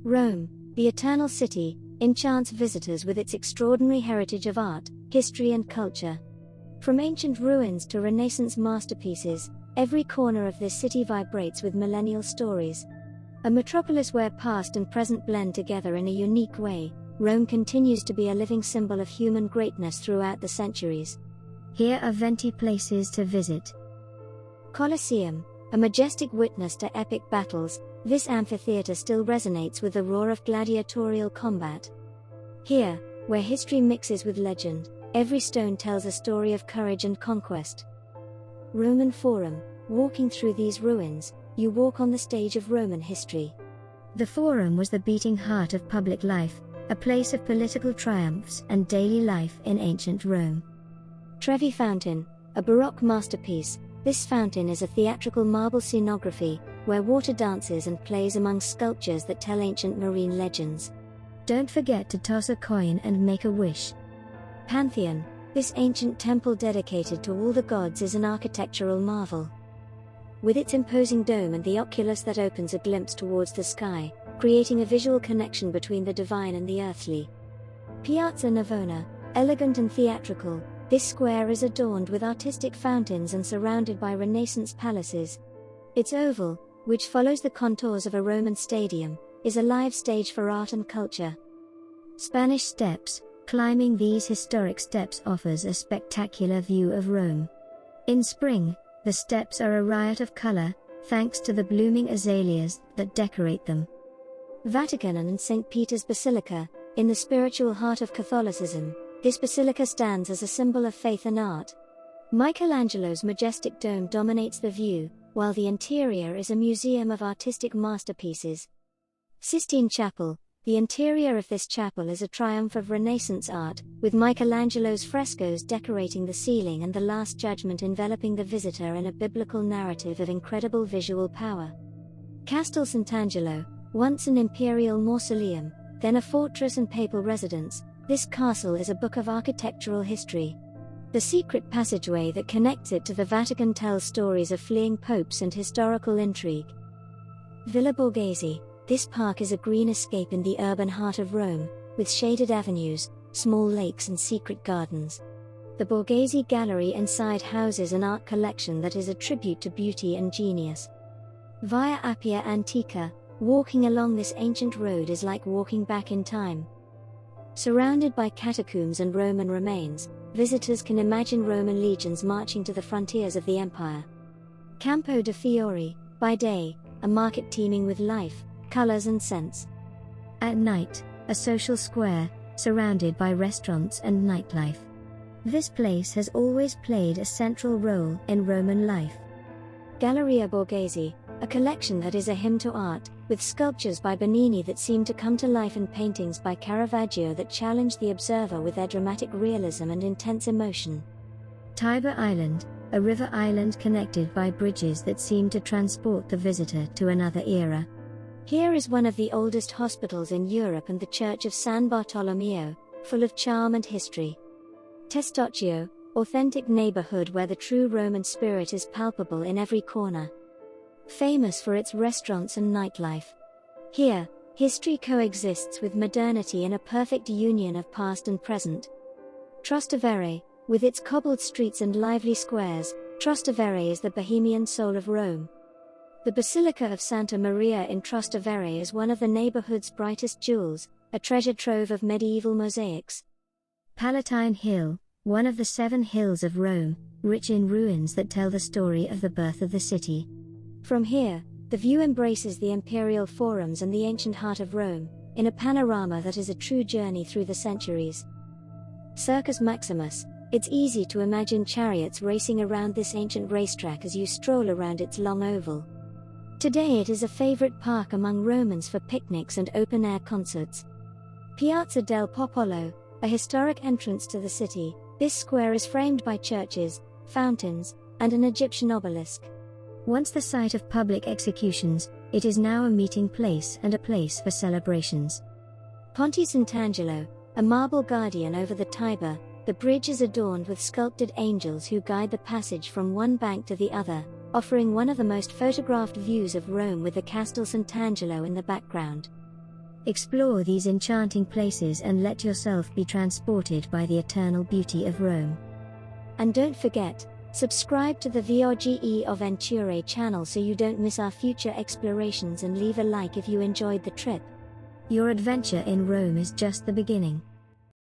Rome, the eternal city, enchants visitors with its extraordinary heritage of art, history and culture. From ancient ruins to Renaissance masterpieces, every corner of this city vibrates with millennial stories. A metropolis where past and present blend together in a unique way, Rome continues to be a living symbol of human greatness throughout the centuries. Here are 20 places to visit. Colosseum, a majestic witness to epic battles, this amphitheater still resonates with the roar of gladiatorial combat. Here, where history mixes with legend, every stone tells a story of courage and conquest. Roman Forum, walking through these ruins, you walk on the stage of Roman history. The Forum was the beating heart of public life, a place of political triumphs and daily life in ancient Rome. Trevi Fountain, a Baroque masterpiece, this fountain is a theatrical marble scenography, where water dances and plays among sculptures that tell ancient marine legends. Don't forget to toss a coin and make a wish. Pantheon, this ancient temple dedicated to all the gods is an architectural marvel. With its imposing dome and the oculus that opens a glimpse towards the sky, creating a visual connection between the divine and the earthly. Piazza Navona, elegant and theatrical, this square is adorned with artistic fountains and surrounded by Renaissance palaces. Its oval, which follows the contours of a Roman stadium, is a live stage for art and culture. Spanish Steps, climbing these historic steps offers a spectacular view of Rome. In spring, the steps are a riot of color, thanks to the blooming azaleas that decorate them. Vatican and St. Peter's Basilica, in the spiritual heart of Catholicism, this basilica stands as a symbol of faith and art. Michelangelo's majestic dome dominates the view, while the interior is a museum of artistic masterpieces. Sistine Chapel, the interior of this chapel is a triumph of Renaissance art, with Michelangelo's frescoes decorating the ceiling and the Last Judgment enveloping the visitor in a biblical narrative of incredible visual power. Castel Sant'Angelo, once an imperial mausoleum, then a fortress and papal residence, this castle is a book of architectural history. The secret passageway that connects it to the Vatican tells stories of fleeing popes and historical intrigue. Villa Borghese, this park is a green escape in the urban heart of Rome, with shaded avenues, small lakes and secret gardens. The Borghese Gallery inside houses an art collection that is a tribute to beauty and genius. Via Appia Antica, walking along this ancient road is like walking back in time. Surrounded by catacombs and Roman remains, visitors can imagine Roman legions marching to the frontiers of the empire. Campo de' Fiori, by day, a market teeming with life, colors and scents. At night, a social square, surrounded by restaurants and nightlife. This place has always played a central role in Roman life. Galleria Borghese, a collection that is a hymn to art, with sculptures by Bernini that seem to come to life and paintings by Caravaggio that challenge the observer with their dramatic realism and intense emotion. Tiber Island, a river island connected by bridges that seem to transport the visitor to another era. Here is one of the oldest hospitals in Europe and the Church of San Bartolomeo, full of charm and history. Testaccio, authentic neighborhood where the true Roman spirit is palpable in every corner. Famous for its restaurants and nightlife. Here, history coexists with modernity in a perfect union of past and present. Trastevere, with its cobbled streets and lively squares, Trastevere is the bohemian soul of Rome. The Basilica of Santa Maria in Trastevere is one of the neighborhood's brightest jewels, a treasure trove of medieval mosaics. Palatine Hill, one of the 7 hills of Rome, rich in ruins that tell the story of the birth of the city. From here, the view embraces the imperial forums and the ancient heart of Rome, in a panorama that is a true journey through the centuries. Circus Maximus, it's easy to imagine chariots racing around this ancient racetrack as you stroll around its long oval. Today it is a favorite park among Romans for picnics and open-air concerts. Piazza del Popolo, a historic entrance to the city, this square is framed by churches, fountains, and an Egyptian obelisk. Once the site of public executions, it is now a meeting place and a place for celebrations. Ponte Sant'Angelo, a marble guardian over the Tiber, the bridge is adorned with sculpted angels who guide the passage from one bank to the other, offering one of the most photographed views of Rome with the Castel Sant'Angelo in the background. Explore these enchanting places and let yourself be transported by the eternal beauty of Rome. And don't forget, subscribe to the VRGE of Venture channel so you don't miss our future explorations, and leave a like if you enjoyed the trip. Your adventure in Rome is just the beginning.